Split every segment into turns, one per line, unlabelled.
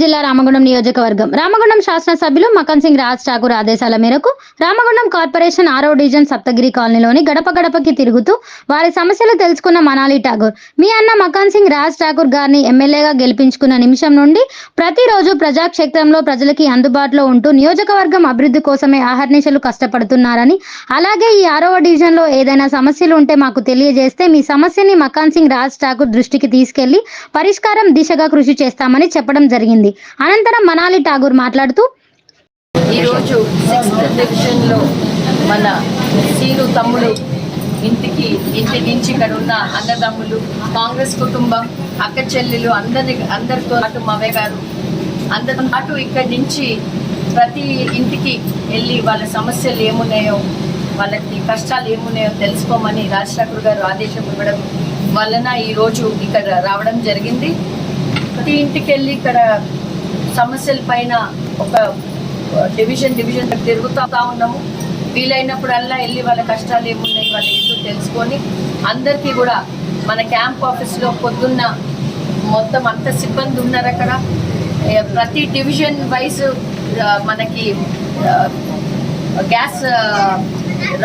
జిల్లా రామగుండం నియోజకవర్గం రామగుండం శాసనసభ్యులు మకన్ సింగ్ రాజ్ ఠాకూర్ ఆదేశాల మేరకు రామగుండం కార్పొరేషన్ 6వ డివిజన్ సప్తగిరి కాలనీలోని గడప గడపకి తిరుగుతూ వారి సమస్యలు తెలుసుకున్న మనాలి ఠాకూర్ మీ అన్న మకన్ సింగ్ రాజ్ ఠాకూర్ గారిని ఎమ్మెల్యేగా గెలిపించుకున్న నిమిషం నుండి ప్రతిరోజు ప్రజాక్షేత్రంలో ప్రజలకి అందుబాటులో ఉంటూ నియోజకవర్గం అభివృద్ధి కోసమే ఆహర్నిశలు కష్టపడుతున్నారని, అలాగే ఈ 6వ డివిజన్లో ఏదైనా సమస్యలు ఉంటే మాకు తెలియజేస్తే మీ సమస్యని మకన్ సింగ్ రాజ్ ఠాకూర్ దృష్టికి తీసుకెళ్లి పరిష్కారం దిశగా కృషి చేస్తామని చెప్పడం జరిగింది. అనంతరం మనాలి ఠాకూర్ మాట్లాడుతూ
ఈరోజు 6th డివిజన్లో మన సీను తమ్ముడు ఇంటి నుంచి ఇక్కడ ఉన్న అన్నదమ్ములు, కాంగ్రెస్ కుటుంబం, అక్క చెల్లెలు అందరితో పాటు మావయ్య గారు అందరితో పాటు ఇక్కడి నుంచి ప్రతి ఇంటికి వెళ్ళి వాళ్ళ సమస్యలు ఏమున్నాయో, వాళ్ళకి కష్టాలు ఏమున్నాయో తెలుసుకోమని రాజ్ ఠాకూర్ గారు ఆదేశం ఇవ్వడం వలన ఈరోజు ఇక్కడ రావడం జరిగింది. ప్రతి ఇంటికి వెళ్ళి ఇక్కడ సమస్యల పైన ఒక డివిజన్ తిరుగుతూ ఉన్నాము. వీలైనప్పుడల్లా వెళ్ళి వాళ్ళ కష్టాలు ఏమున్నాయి, వాళ్ళు ఏంటో తెలుసుకొని అందరికీ కూడా మన క్యాంప్ ఆఫీస్లో పొద్దున్న మొత్తం అంత సిబ్బంది ఉన్నారు. అక్కడ ప్రతి డివిజన్ వైజ్ మనకి గ్యాస్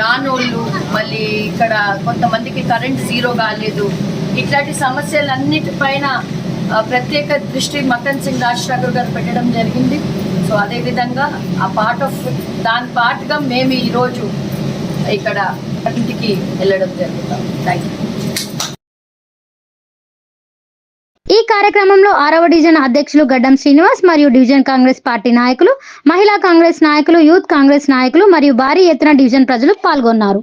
రానోళ్ళు, మళ్ళీ ఇక్కడ కొంతమందికి కరెంట్ జీరో కాలేదు, ఇట్లాంటి సమస్యలన్నిటిపైన ప్రత్యేక దృష్టి మకన్ సింగ్ రాజ్ ఠాకూర్ గారు పెట్టడం జరిగింది. సో అదేవిధంగా దాని పార్ట్గా మేము ఈరోజు ఇక్కడ ఇంటికి వెళ్ళడం జరుగుతాం. Thank you.
ఈ కార్యక్రమంలో 6వ డివిజన్ అధ్యక్షులు గడ్డం శ్రీనివాస్ మరియు డివిజన్ కాంగ్రెస్ పార్టీ నాయకులు, మహిళా కాంగ్రెస్ నాయకులు, యూత్ కాంగ్రెస్ నాయకులు మరియు భారీ ఎత్తున డివిజన్ ప్రజలు పాల్గొన్నారు.